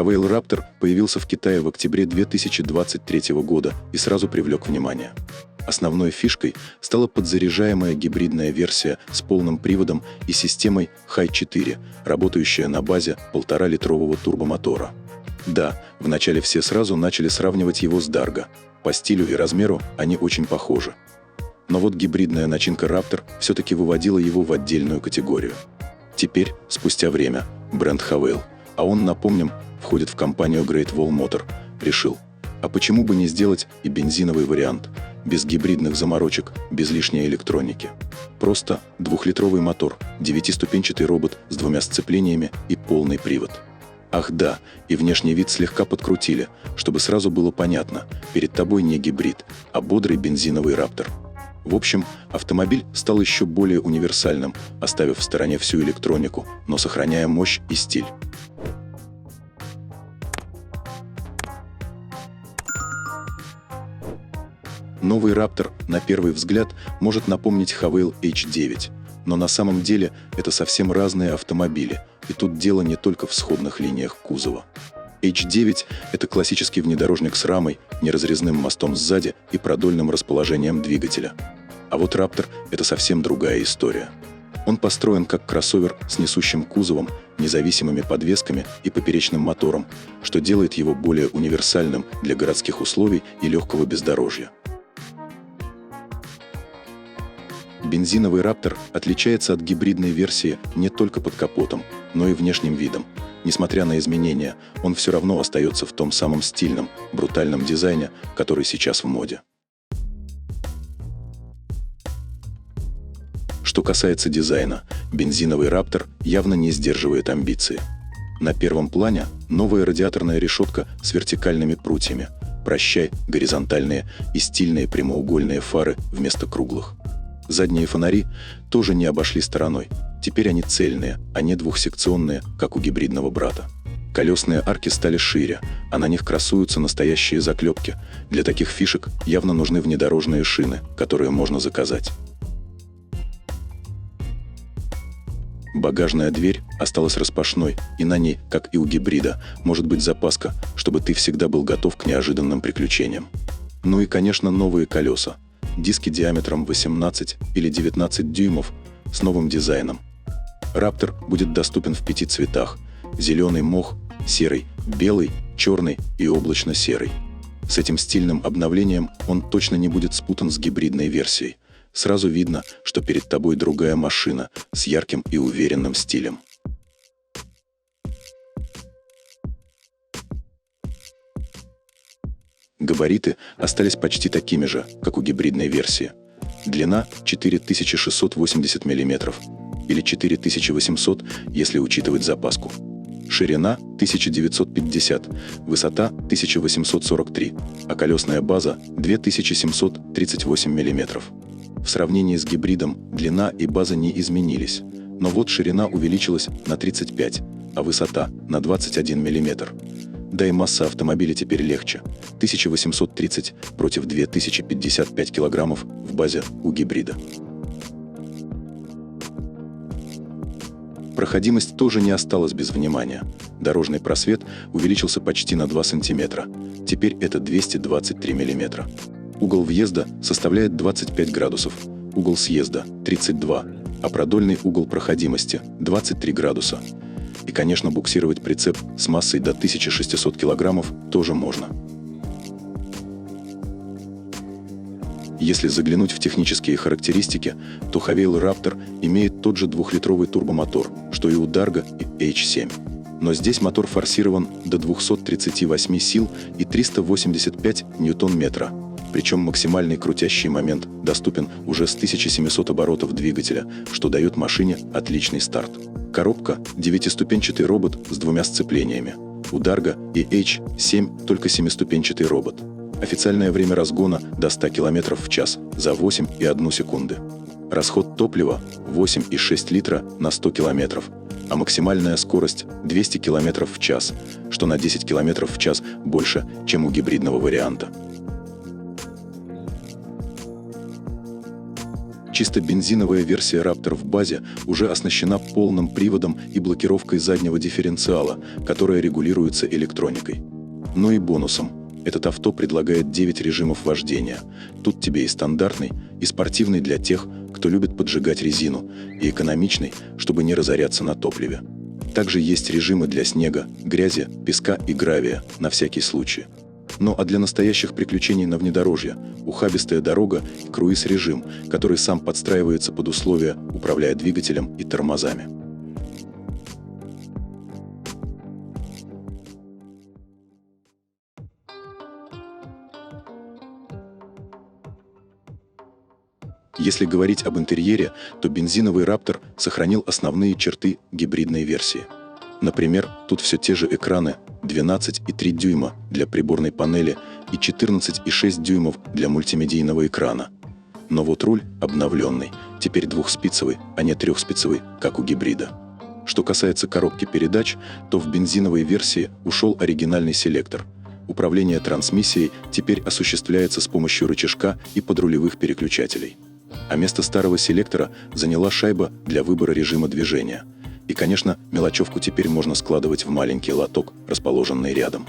Havail Raptor появился в Китае в октябре 2023 года и сразу привлек внимание. Основной фишкой стала подзаряжаемая гибридная версия с полным приводом и системой Hi-4, работающая на базе 1,5-литрового турбомотора. Да, вначале все сразу начали сравнивать его с Dargo. По стилю и размеру они очень похожи. Но вот гибридная начинка Raptor все-таки выводила его в отдельную категорию. Теперь, спустя время, бренд Havail, а он, напомним, входит в компанию Great Wall Motor, решил, а почему бы не сделать и бензиновый вариант, без гибридных заморочек, без лишней электроники. Просто 2-литровый мотор, 9-ступенчатый робот с 2 сцеплениями и полный привод. Ах да, и внешний вид слегка подкрутили, чтобы сразу было понятно, перед тобой не гибрид, а бодрый бензиновый Raptor. В общем, автомобиль стал еще более универсальным, оставив в стороне всю электронику, но сохраняя мощь и стиль. Новый Raptor, на первый взгляд, может напомнить Havail H9, но на самом деле это совсем разные автомобили, и тут дело не только в сходных линиях кузова. H9 – это классический внедорожник с рамой, неразрезным мостом сзади и продольным расположением двигателя. А вот Raptor – это совсем другая история. Он построен как кроссовер с несущим кузовом, независимыми подвесками и поперечным мотором, что делает его более универсальным для городских условий и легкого бездорожья. Бензиновый Raptor отличается от гибридной версии не только под капотом, но и внешним видом. Несмотря на изменения, он все равно остается в том самом стильном, брутальном дизайне, который сейчас в моде. Что касается дизайна, бензиновый Raptor явно не сдерживает амбиции. На первом плане новая радиаторная решетка с вертикальными прутьями, прощай горизонтальные и стильные прямоугольные фары вместо круглых. Задние фонари тоже не обошли стороной. Теперь они цельные, а не двухсекционные, как у гибридного брата. Колесные арки стали шире, а на них красуются настоящие заклепки. Для таких фишек явно нужны внедорожные шины, которые можно заказать. Багажная дверь осталась распашной, и на ней, как и у гибрида, может быть запаска, чтобы ты всегда был готов к неожиданным приключениям. Ну и, конечно, новые колеса. Диски диаметром 18 или 19 дюймов с новым дизайном. Raptor будет доступен в 5 цветах: зеленый мох, серый, белый, черный и облачно-серый. С этим стильным обновлением он точно не будет спутан с гибридной версией. Сразу видно, что перед тобой другая машина с ярким и уверенным стилем. Габариты остались почти такими же, как у гибридной версии. Длина 4680 мм или 4800, если учитывать запаску. Ширина 1950, высота 1843, а колесная база 2738 мм. В сравнении с гибридом длина и база не изменились, но вот ширина увеличилась на 35, а высота на 21 мм. Да и масса автомобиля теперь легче – 1830 против 2055 килограммов в базе у гибрида. Проходимость тоже не осталась без внимания. Дорожный просвет увеличился почти на 2 см. Теперь это 223 мм. Угол въезда составляет 25 градусов, угол съезда – 32, а продольный угол проходимости – 23 градуса. И, конечно, буксировать прицеп с массой до 1600 килограммов тоже можно. Если заглянуть в технические характеристики, то Havail Raptor имеет тот же 2-литровый турбомотор, что и у Dargo и H7. Но здесь мотор форсирован до 238 сил и 385 ньютон-метра. Причем максимальный крутящий момент доступен уже с 1700 оборотов двигателя, что дает машине отличный старт. Коробка – 9-ступенчатый робот с 2 сцеплениями. У Dargo и H7 только 7-ступенчатый робот. Официальное время разгона до 100 км в час за 8,1 секунды. Расход топлива – 8,6 литра на 100 км, а максимальная скорость – 200 км в час, что на 10 км в час больше, чем у гибридного варианта. Чисто бензиновая версия Raptor в базе уже оснащена полным приводом и блокировкой заднего дифференциала, которая регулируется электроникой. Но и бонусом. Этот авто предлагает 9 режимов вождения. Тут тебе и стандартный, и спортивный для тех, кто любит поджигать резину, и экономичный, чтобы не разоряться на топливе. Также есть режимы для снега, грязи, песка и гравия, на всякий случай. Ну а для настоящих приключений на внедорожье – ухабистая дорога и круиз-режим, который сам подстраивается под условия, управляя двигателем и тормозами. Если говорить об интерьере, то бензиновый Raptor сохранил основные черты гибридной версии. Например, тут все те же экраны 12,3 дюйма для приборной панели и 14,6 дюймов для мультимедийного экрана. Но вот руль обновленный, теперь двухспицевый, а не трехспицевый, как у гибрида. Что касается коробки передач, то в бензиновой версии ушел оригинальный селектор. Управление трансмиссией теперь осуществляется с помощью рычажка и подрулевых переключателей. А место старого селектора заняла шайба для выбора режима движения. И, конечно, мелочевку теперь можно складывать в маленький лоток, расположенный рядом.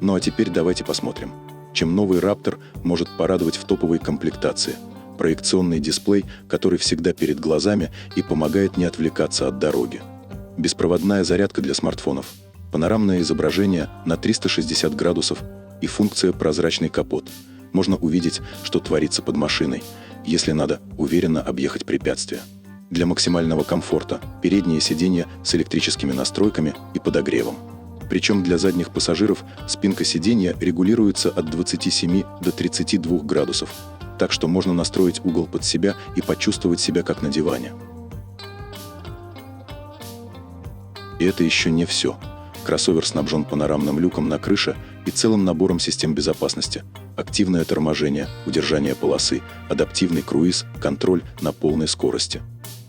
Ну а теперь давайте посмотрим, чем новый Raptor может порадовать в топовой комплектации. Проекционный дисплей, который всегда перед глазами и помогает не отвлекаться от дороги. Беспроводная зарядка для смартфонов. Панорамное изображение на 360 градусов и функция «Прозрачный капот». Можно увидеть, что творится под машиной, если надо уверенно объехать препятствия. Для максимального комфорта передние сиденья с электрическими настройками и подогревом. Причем для задних пассажиров спинка сиденья регулируется от 27 до 32 градусов, так что можно настроить угол под себя и почувствовать себя как на диване. И это еще не все. Кроссовер снабжен панорамным люком на крыше и целым набором систем безопасности. Активное торможение, удержание полосы, адаптивный круиз, контроль на полной скорости.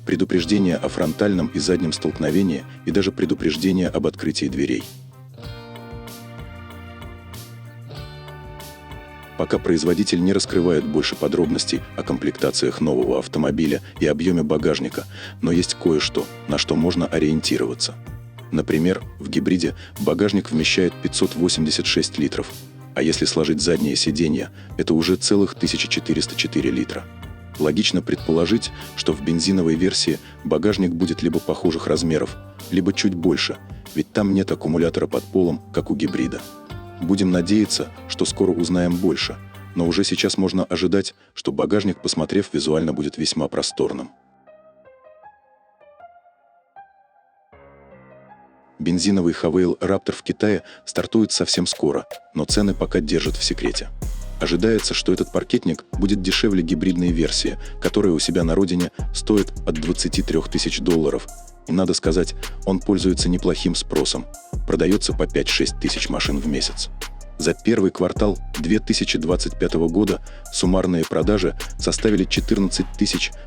Предупреждение о фронтальном и заднем столкновении и даже предупреждение об открытии дверей. Пока производитель не раскрывает больше подробностей о комплектациях нового автомобиля и объеме багажника, но есть кое-что, на что можно ориентироваться. Например, в гибриде багажник вмещает 586 литров, а если сложить задние сиденья, это уже целых 1404 литра. Логично предположить, что в бензиновой версии багажник будет либо похожих размеров, либо чуть больше, ведь там нет аккумулятора под полом, как у гибрида. Будем надеяться, что скоро узнаем больше, но уже сейчас можно ожидать, что багажник, посмотрев, визуально будет весьма просторным. Бензиновый Havail Raptor в Китае стартует совсем скоро, но цены пока держат в секрете. Ожидается, что этот паркетник будет дешевле гибридной версии, которая у себя на родине стоит от 23 тысяч долларов. И надо сказать, он пользуется неплохим спросом. Продается по 5-6 тысяч машин в месяц. За первый квартал 2025 года суммарные продажи составили 14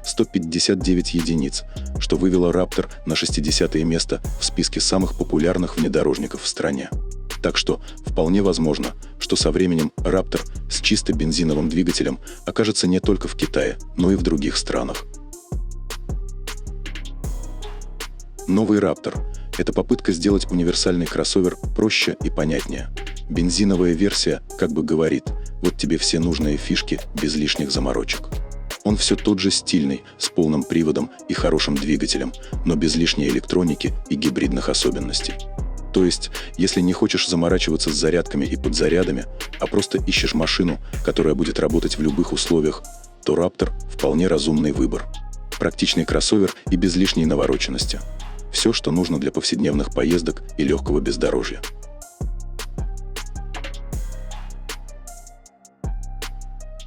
159 единиц, что вывело Raptor на 60-е место в списке самых популярных внедорожников в стране. Так что вполне возможно, что со временем Raptor с чисто бензиновым двигателем окажется не только в Китае, но и в других странах. Новый Raptor – это попытка сделать универсальный кроссовер проще и понятнее. Бензиновая версия как бы говорит: вот тебе все нужные фишки без лишних заморочек. Он все тот же стильный, с полным приводом и хорошим двигателем, но без лишней электроники и гибридных особенностей. То есть, если не хочешь заморачиваться с зарядками и подзарядами, а просто ищешь машину, которая будет работать в любых условиях, то Raptor – вполне разумный выбор. Практичный кроссовер и без лишней навороченности. Все, что нужно для повседневных поездок и легкого бездорожья.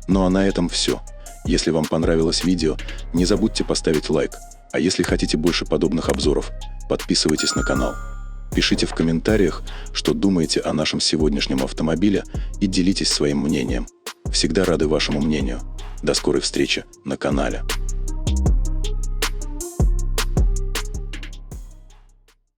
Ну а на этом все. Если вам понравилось видео, не забудьте поставить лайк, а если хотите больше подобных обзоров, подписывайтесь на канал. Пишите в комментариях, что думаете о нашем сегодняшнем автомобиле, и делитесь своим мнением. Всегда рады вашему мнению. До скорой встречи на канале.